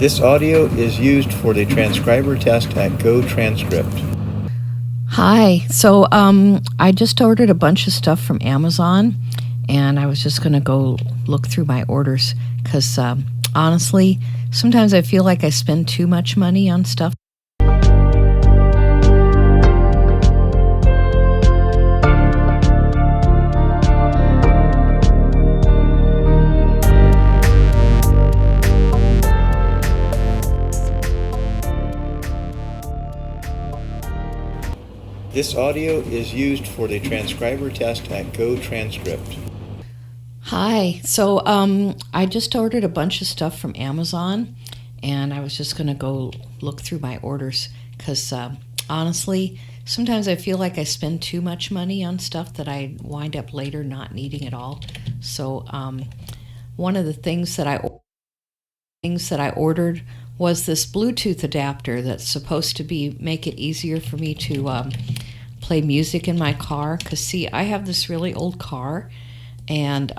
This audio is used for the transcriber test at GoTranscript. Hi. I just ordered a bunch of stuff from Amazon, and I was just going to go look through my orders because honestly, sometimes I feel like I spend too much money on stuff. This audio is used for the transcriber test at GoTranscript. Hi. I just ordered a bunch of stuff from Amazon, and I was just going to go look through my orders because honestly, sometimes I feel like I spend too much money on stuff that I wind up later not needing at all. One of the things that I ordered was this Bluetooth adapter that's supposed to make it easier for me to play music in my car. Because, see, I have this really old car, and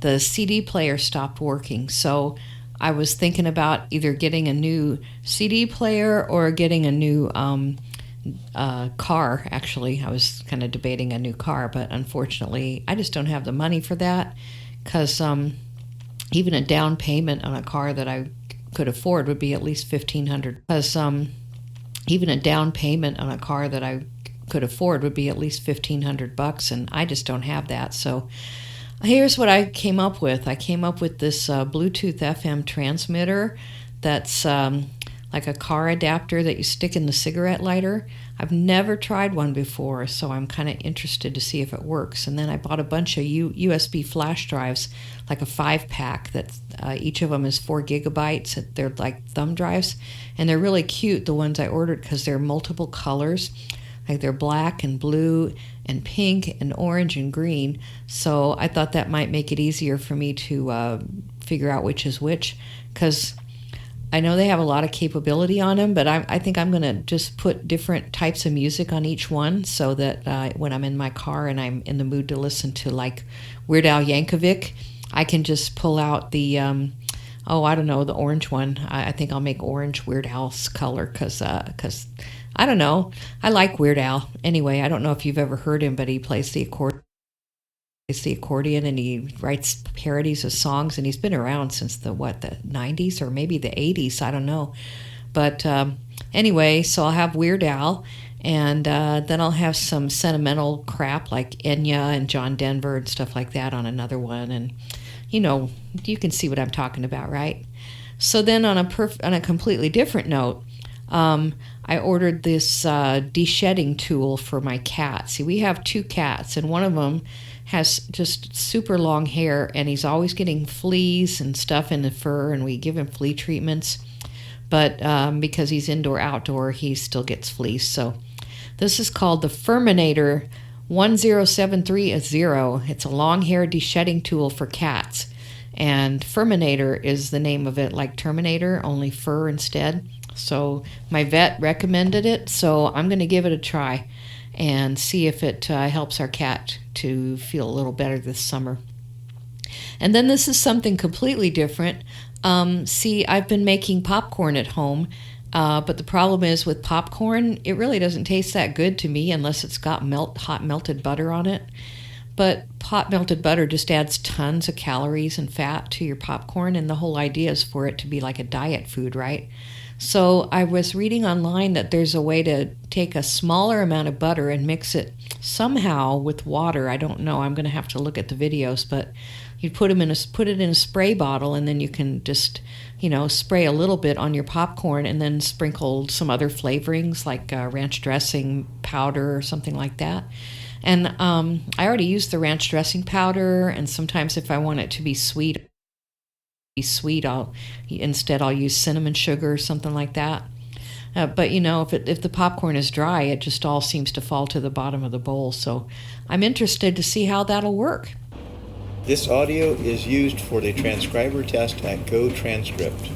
the CD player stopped working. So I was thinking about either getting a new CD player or getting a new car. Actually, I was kind of debating a new car, but unfortunately, I just don't have the money for that because even a down payment on a car that I could afford would be at least $1,500. Because even a down payment on a car that I could afford would be at least $1,500, and I just don't have that. So here's what I came up with. I came up with this Bluetooth FM transmitter that's like a car adapter that you stick in the cigarette lighter. I've never tried one before, so I'm kind of interested to see if it works. And then I bought a bunch of USB flash drives, like a 5-pack that each of them is 4 gigabytes. They're like thumb drives, and they're really cute, the ones I ordered, because they're multiple colors. Like they're black and blue and pink and orange and green. So I thought that might make it easier for me to figure out which is which, because I know they have a lot of capability on them, but I think I'm going to just put different types of music on each one so that when I'm in my car and I'm in the mood to listen to like Weird Al Yankovic, I can just pull out the, I don't know, the orange one. I think I'll make orange Weird Al's color because I don't know. I like Weird Al. Anyway, I don't know if you've ever heard him, but he plays the accordion and he writes parodies of songs, and he's been around since the 90s or maybe the 80s, I don't know. But anyway, so I'll have Weird Al, and then I'll have some sentimental crap like Enya and John Denver and stuff like that on another one, and you can see what I'm talking about, right? So then on a completely different note, I ordered this de-shedding tool for my cat. See, we have 2 cats, and one of them has just super long hair, and he's always getting fleas and stuff in the fur, and we give him flea treatments. But because he's indoor-outdoor, he still gets fleas. So this is called the Furminator 1073-0. It's a long hair de-shedding tool for cats. And Furminator is the name of it, like Terminator, only fur instead. So my vet recommended it, so I'm going to give it a try and see if it helps our cat to feel a little better this summer. And then this is something completely different. See, I've been making popcorn at home, but the problem is with popcorn, it really doesn't taste that good to me unless it's got hot melted butter on it. But hot melted butter just adds tons of calories and fat to your popcorn, and the whole idea is for it to be like a diet food, right? So I was reading online that there's a way to take a smaller amount of butter and mix it somehow with water. I don't know. I'm going to have to look at the videos, but you put it in a spray bottle, and then you can just, spray a little bit on your popcorn and then sprinkle some other flavorings like ranch dressing powder or something like that. And I already used the ranch dressing powder, and sometimes if I want it to be sweet, I'll use cinnamon sugar or something like that. But if the popcorn is dry, it just all seems to fall to the bottom of the bowl. So I'm interested to see how that'll work. This audio is used for the transcriber test at GoTranscript.